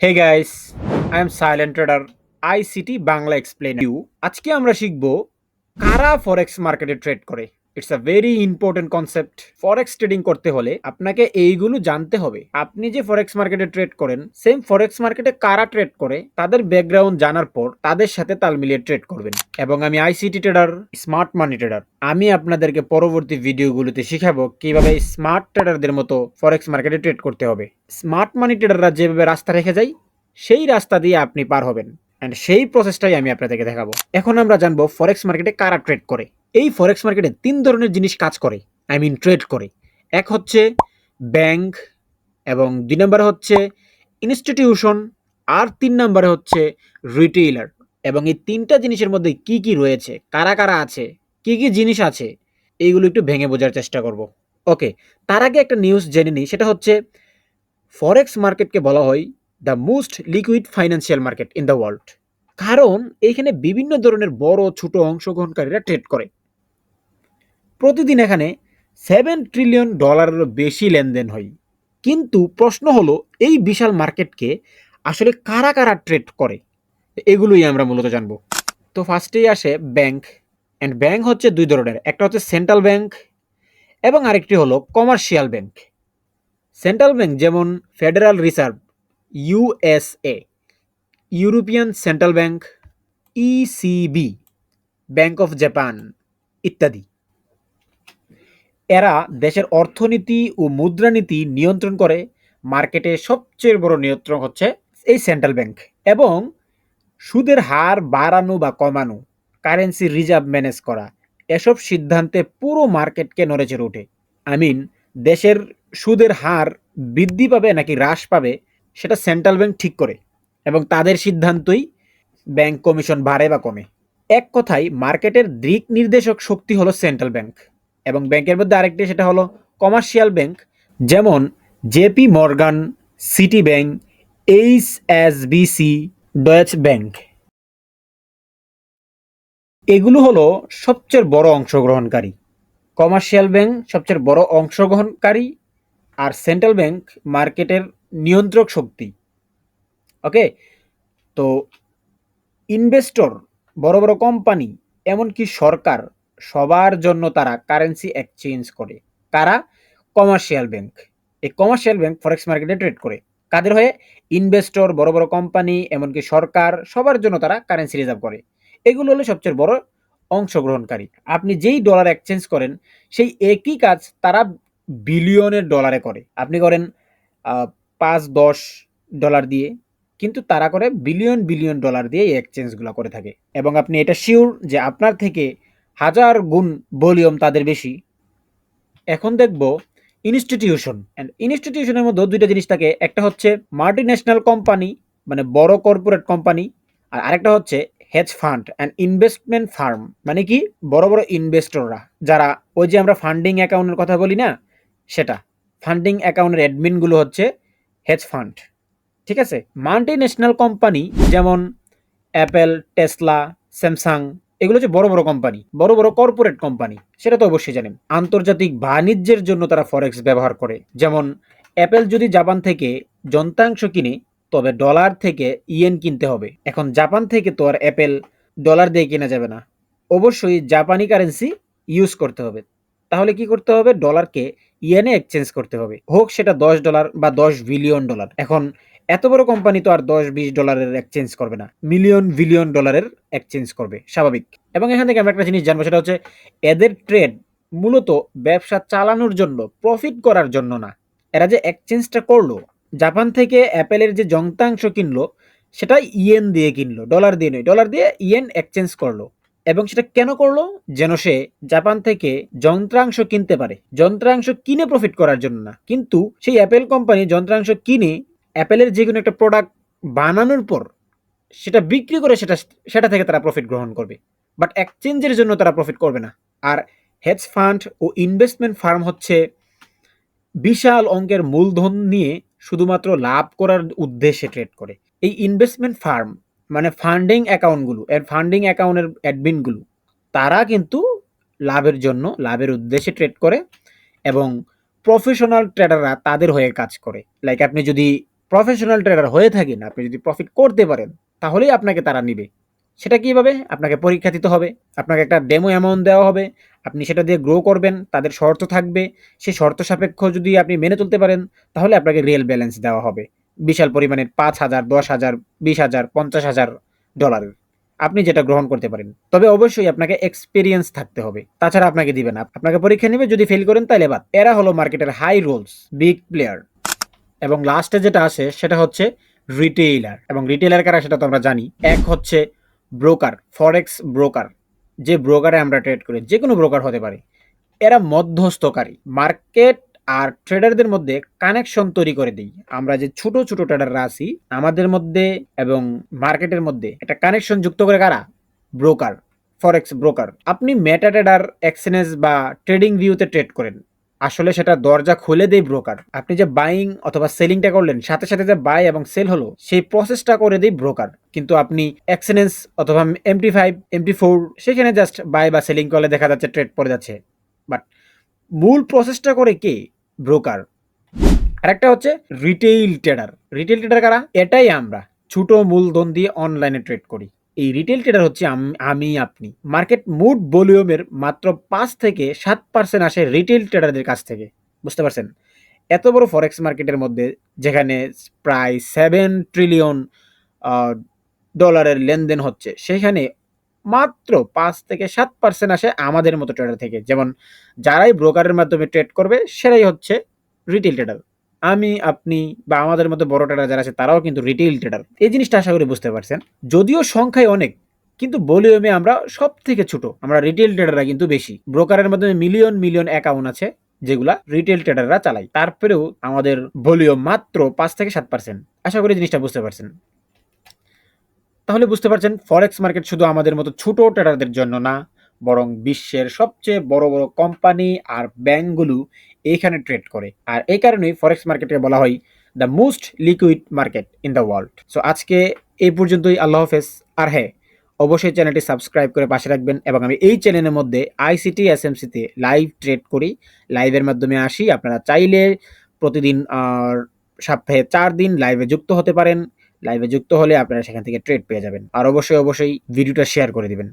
Hey guys, I am silent trader ICT Bangla explain you. আজকে আমরা শিখব কারা ফরেক্স মার্কেটে ট্রেড করে। It's a very important concept. Forex trading করতে হলে আপনাকে এইগুলো জানতে হবে। আপনি যে ফরেক্স মার্কেটে ট্রেড করেন, সেম ফরেক্স মার্কেটে কারা ট্রেড করে তাদের ব্যাকগ্রাউন্ড জানার পর তাদের সাথে তাল মিলিয়ে ট্রেড করবেন। এবং আমি ICT trader, smart money trader, আমি আপনাদেরকে পরবর্তী ভিডিওগুলোতে শিখাবো কিভাবে স্মার্ট ট্রেডারদের মতো ফরেক্স মার্কেটে ট্রেড করতে হবে। স্মার্ট মানি ট্রেডাররা যেভাবে রাস্তা রেখে যায় সেই রাস্তা দিয়ে আপনি পার হবেন, অ্যান্ড সেই প্রসেসটাই আমি আপনাদেরকে দেখাবো। এখন আমরা জানবো ফরেক্স মার্কেটে কারা ট্রেড করে। এই ফরেক্স মার্কেটে তিন ধরনের জিনিস কাজ করে, ট্রেড করে। এক হচ্ছে ব্যাংক, এবং দুই নম্বরে হচ্ছে ইনস্টিটিউশন, আর তিন নম্বরে হচ্ছে রিটেইলার। এবং এই তিনটা জিনিসের মধ্যে কি কি রয়েছে, কারা কারা আছে, কি কি জিনিস আছে, এইগুলো একটু ভেঙে বোঝার চেষ্টা করব। ওকে, তার আগে একটা নিউজ জেনে নিই, সেটা হচ্ছে ফরেক্স মার্কেটকে বলা হয় the most liquid financial market in the world. কারণ এইখানে বিভিন্ন ধরনের বড় ছোট অংশগ্রহণকারীরা ট্রেড করে। প্রতিদিন এখানে $7 ট্রিলিয়ন বেশি লেনদেন হয়। কিন্তু প্রশ্ন হলো, এই বিশাল মার্কেটকে আসলে কারা কারা ট্রেড করে, এগুলোই আমরা মূলত জানবো। তো ফার্স্টেই আসে ব্যাংক। অ্যান্ড ব্যাংক হচ্ছে দুই ধরনের, একটা হচ্ছে সেন্ট্রাল ব্যাংক এবং আরেকটি হলো কমার্শিয়াল ব্যাংক। সেন্ট্রাল ব্যাংক যেমন federal reserve, USA, European central bank, ECB, bank of Japan ইত্যাদি। এরা দেশের অর্থনীতি ও মুদ্রানীতি নিয়ন্ত্রণ করে। মার্কেটে সবচেয়ে বড় নিয়ন্ত্রণ হচ্ছে এই সেন্ট্রাল ব্যাংক। এবং সুদের হার বাড়ানো বা কমানো, কারেন্সি রিজার্ভ ম্যানেজ করা, এসব সিদ্ধান্তে পুরো মার্কেটকে নড়েচড়ে ওঠে। দেশের সুদের হার বৃদ্ধি পাবে নাকি হ্রাস পাবে সেটা সেন্ট্রাল ব্যাংক ঠিক করে, এবং তাদের সিদ্ধান্তই ব্যাংক কমিশন বাড়ে বা কমে। এক কথায় মার্কেটের দিক নির্দেশক শক্তি হলো সেন্ট্রাল ব্যাংক। এবং ব্যাংকের মধ্যে আরেকটি, সেটা হলো কমার্শিয়াল ব্যাংক, যেমন JP Morgan, city bank, HSBC, Deutsch bank. এগুলো হলো সবচেয়ে বড় অংশগ্রহণকারী। কমার্শিয়াল ব্যাংক সবচেয়ে বড় অংশগ্রহণকারী, আর সেন্ট্রাল ব্যাংক মার্কেটের নিয়ন্ত্রক শক্তি। ওকে, তো ইনভেস্টর, বড় বড় কোম্পানি, এমনকি সরকার, সবার জন্য তারা কারেন্সি এক্সচেঞ্জ করে। কারা? Commercial bank. এই কমার্শিয়াল ব্যাংক ফরেক্স মার্কেটে ট্রেড করে কাদের হয়ে? ইনভেস্টর, বড় বড় কোম্পানি, এমনকি সরকার, সবার জন্য তারা কারেন্সি রিজার্ভ করে। এগুলো হলো সবচেয়ে বড় অংশগ্রহণকারী। আপনি যেই ডলার এক্সচেঞ্জ করেন সেই একই কাজ তারা বিলিয়নের ডলারে করে। আপনি করেন 5-10 ডলার দিয়ে, কিন্তু তারা করে বিলিয়ন বিলিয়ন ডলার দিয়ে এই এক্সচেঞ্জগুলো করে থাকে। এবং আপনি এটা শিওর যে আপনার থেকে হাজার গুণ ভলিউম তাদের বেশি। এখন দেখব ইনস্টিটিউশন। অ্যান্ড ইনস্টিটিউশনের মধ্যে দুইটা জিনিস থাকে, একটা হচ্ছে মাল্টি ন্যাশনাল কোম্পানি, মানে বড় কর্পোরেট কোম্পানি, আর আরেকটা হচ্ছে hedge fund and investment farm. মানে কি? বড় বড় ইনভেস্টররা, যারা ওই যে আমরা ফান্ডিং অ্যাকাউন্টের কথা বলি না, সেটা ফান্ডিং অ্যাকাউন্টের অ্যাডমিনগুলো হচ্ছে হেজ ফান্ড। ঠিক আছে? মাল্টি ন্যাশনাল কোম্পানি যেমন অ্যাপেল, টেসলা, স্যামসাং, এগুলো হচ্ছে বড় বড় কোম্পানি, বড় বড় কর্পোরেট কোম্পানি, সেটা তো অবশ্যই জানেন। আন্তর্জাতিক বাণিজ্যের জন্য তারা ফরেক্স ব্যবহার করে। যেমন অ্যাপেল যদি জাপান থেকে যন্ত্রাংশ কিনে, তবে ডলার থেকে ইয়েন কিনতে হবে। এখন জাপান থেকে তো আর অ্যাপেল ডলার দিয়ে কেনা যাবে না, অবশ্যই জাপানি কারেন্সি ইউজ করতে হবে। তাহলে কি করতে হবে? ডলারকে ইয়েনে এক্সচেঞ্জ করতে হবে, হোক সেটা $10 বা $10 বিলিয়ন। এখন এত বড় কোম্পানি তো আর 10-20 ডলারের এক্সচেঞ্জ করবে না, মিলিয়ন বিলিয়ন ডলারের এক্সচেঞ্জ করবে, স্বাভাবিক। এবং এখান থেকে আমরা একটা জিনিস জানবো, সেটা হচ্ছে এদের ট্রেড মূলত ব্যবসা চালানোর জন্য, প্রফিট করার জন্য না। এরা যে এক্সচেঞ্জটা করলো, জাপান থেকে অ্যাপেলের যে যন্ত্রাংশ কিনলো, সেটা ইয়েন দিয়ে কিনলো, ডলার দিয়ে নয়, ডলার দিয়ে ইয়েন এক্সচেঞ্জ করলো। এবং সেটা কেন করলো? যেন সে জাপান থেকে যন্ত্রাংশ কিনতে পারে, যন্ত্রাংশ কিনে প্রফিট করার জন্য না। কিন্তু সেই অ্যাপেল কোম্পানি যন্ত্রাংশ কিনে অ্যাপেলের যে কোনো একটা প্রোডাক্ট বানানোর পর সেটা বিক্রি করে সেটা সেটা থেকে তারা প্রফিট গ্রহণ করবে, বাট এক্সচেঞ্জের জন্য তারা প্রফিট করবে না। আর হেজ ফান্ড ও ইনভেস্টমেন্ট ফার্ম হচ্ছে বিশাল অঙ্কের মূলধন নিয়ে শুধুমাত্র লাভ করার উদ্দেশ্যে ট্রেড করে। এই ইনভেস্টমেন্ট ফার্ম মানে ফান্ডিং অ্যাকাউন্টগুলো, এর ফান্ডিং অ্যাকাউন্টের অ্যাডমিনগুলো, তারা কিন্তু লাভের জন্য, লাভের উদ্দেশ্যে ট্রেড করে। এবং প্রফেশনাল ট্রেডাররা তাদের হয়ে কাজ করে। লাইক আপনি যদি প্রফেশনাল ট্রেডার হয়ে থাকেন, আপনি যদি প্রফিট করতে পারেন, তাহলেই আপনাকে তারা নিবে। সেটা কিভাবে? আপনাকে পরীক্ষা দিতে হবে, আপনাকে একটা ডেমো অ্যামাউন্ট দেওয়া হবে, আপনি সেটা দিয়ে গ্রো করবেন, তাদের শর্ত থাকবে, সেই শর্ত সাপেক্ষ যদি আপনি মেনে চলতে পারেন, তাহলে আপনাকে রিয়েল ব্যালেন্স দেওয়া হবে বিশাল পরিমাণের ৫,০০০, ১০,০০০, ২০,০০০, ৫০,০০০ ডলারের। আপনি যেটা গ্রহণ করতে পারেন। তবে অবশ্যই আপনাকে এক্সপেরিয়েন্স থাকতে হবে, তাছাড়া আপনাকে দিবে না। আপনাকে পরীক্ষা নেবে, যদি ফেল করেন তাহলে বাদ। এরা হলো মার্কেটের হাই রোলস, বিগ প্লেয়ার। এবং লাস্টে যেটা আসে সেটা হচ্ছে রিটেইলার। এবং রিটেইলার কারা সেটা তো আমরা জানি। এক হচ্ছে ব্রোকার, ফরেক্স ব্রোকার। যে ব্রোকারে আমরা ট্রেড করি, যে কোনো ব্রোকার হতে পারে। এরা মধ্যস্থকারী, মার্কেট আর ট্রেডারদের মধ্যে কানেকশন তৈরি করে দেই। আমরা যে ছোট ছোট ট্রেডাররা আছি, আমাদের মধ্যে এবং মার্কেটের মধ্যে একটা কানেকশন যুক্ত করে কারা? ব্রোকার, ফরেক্স ব্রোকার। আপনি মেটা ট্রেডার, এক্সচেঞ্জ বা ট্রেডিং ভিউতে ট্রেড করেন, আসলে সেটা দরজা খুলে দেয় ব্রোকার। আপনি যে বাইং অথবা সেলিংটা করলেন, সাথে সাথে যে বাই এবং সেল হলো, সেই প্রসেসটা করে দেয় ব্রোকার। কিন্তু আপনি এক্সচেঞ্জ অথবা MT5, MT4 সেখানে জাস্ট বাই বা সেলিং করলে দেখা যাচ্ছে ট্রেড পড়ে যাচ্ছে, বাট মূল প্রসেসটা করে কে? ব্রোকার। আরেকটা হচ্ছে রিটেইল ট্রেডার। রিটেইল ট্রেডার কারা? এটাই আমরা, ছোট মূলধন দিয়ে অনলাইনে ট্রেড করি। এই রিটেইল ট্রেডার হচ্ছে আমি, আপনি। মার্কেট মুড ভলিউমের মাত্র ৫ থেকে ৭% আসে রিটেইল ট্রেডারদের কাছ থেকে। বুঝতে পারছেন? এত বড় ফরেক্স মার্কেটের মধ্যে, যেখানে প্রায় 7 ট্রিলিয়ন ডলারের লেনদেন হচ্ছে, সেখানে মাত্র ৫ থেকে ৭% আসে আমাদের মতো ট্রেডার থেকে। যেমন যারাই ব্রোকারের মাধ্যমে ট্রেড করবে, সেটাই হচ্ছে রিটেইল ট্রেডার। আমি, আপনি বা আমাদের মতো বড় ট্রেডার যারা আছে, তারাও কিন্তু রিটেইল ট্রেডার। এই জিনিসটা আশা করি বুঝতে পারছেন। যদিও সংখ্যায় অনেক, কিন্তু ভলিউমে আমরা সব থেকে ছোট। আমরা রিটেইল ট্রেডাররা কিন্তু বেশি। ব্রোকারের মাধ্যমে মিলিয়ন মিলিয়ন অ্যাকাউন্ট আছে, যেগুলা রিটেইল ট্রেডাররা চালায়। তারপরেও আমাদের ভলিউম মাত্র ৫ থেকে ৭%। আশা করি জিনিসটা বুঝতে পারছেন। তাহলে বুঝতে পারছেন, ফরেক্স মার্কেট শুধু আমাদের মতো ছোট ট্রেডারদের জন্য না, বরং বিশ্বের সবচেয়ে বড় বড় কোম্পানি আর ব্যাংকগুলো এইখানে ট্রেড করে। আর এই কারণেই ফরেক্স মার্কেটকে বলা হয় the most liquid market in the world. So আজকে এই পর্যন্তই। আল্লাহ হাফেজ। আর হ্যাঁ, অবশ্যই চ্যানেলটি সাবস্ক্রাইব করে পাশে রাখবেন। এবং আমি এই চ্যানেলের মধ্যে ICT SMC-তে লাইভ ট্রেড করি, লাইভের মাধ্যমে আসি। আপনারা চাইলে প্রতিদিন সপ্তাহে 4 দিন লাইভে যুক্ত হতে পারেন। লাইভে যুক্ত হলে আপনারা সেখান থেকে ট্রেড পেয়ে যাবেন। আর অবশ্যই ভিডিওটা শেয়ার করে দিবেন।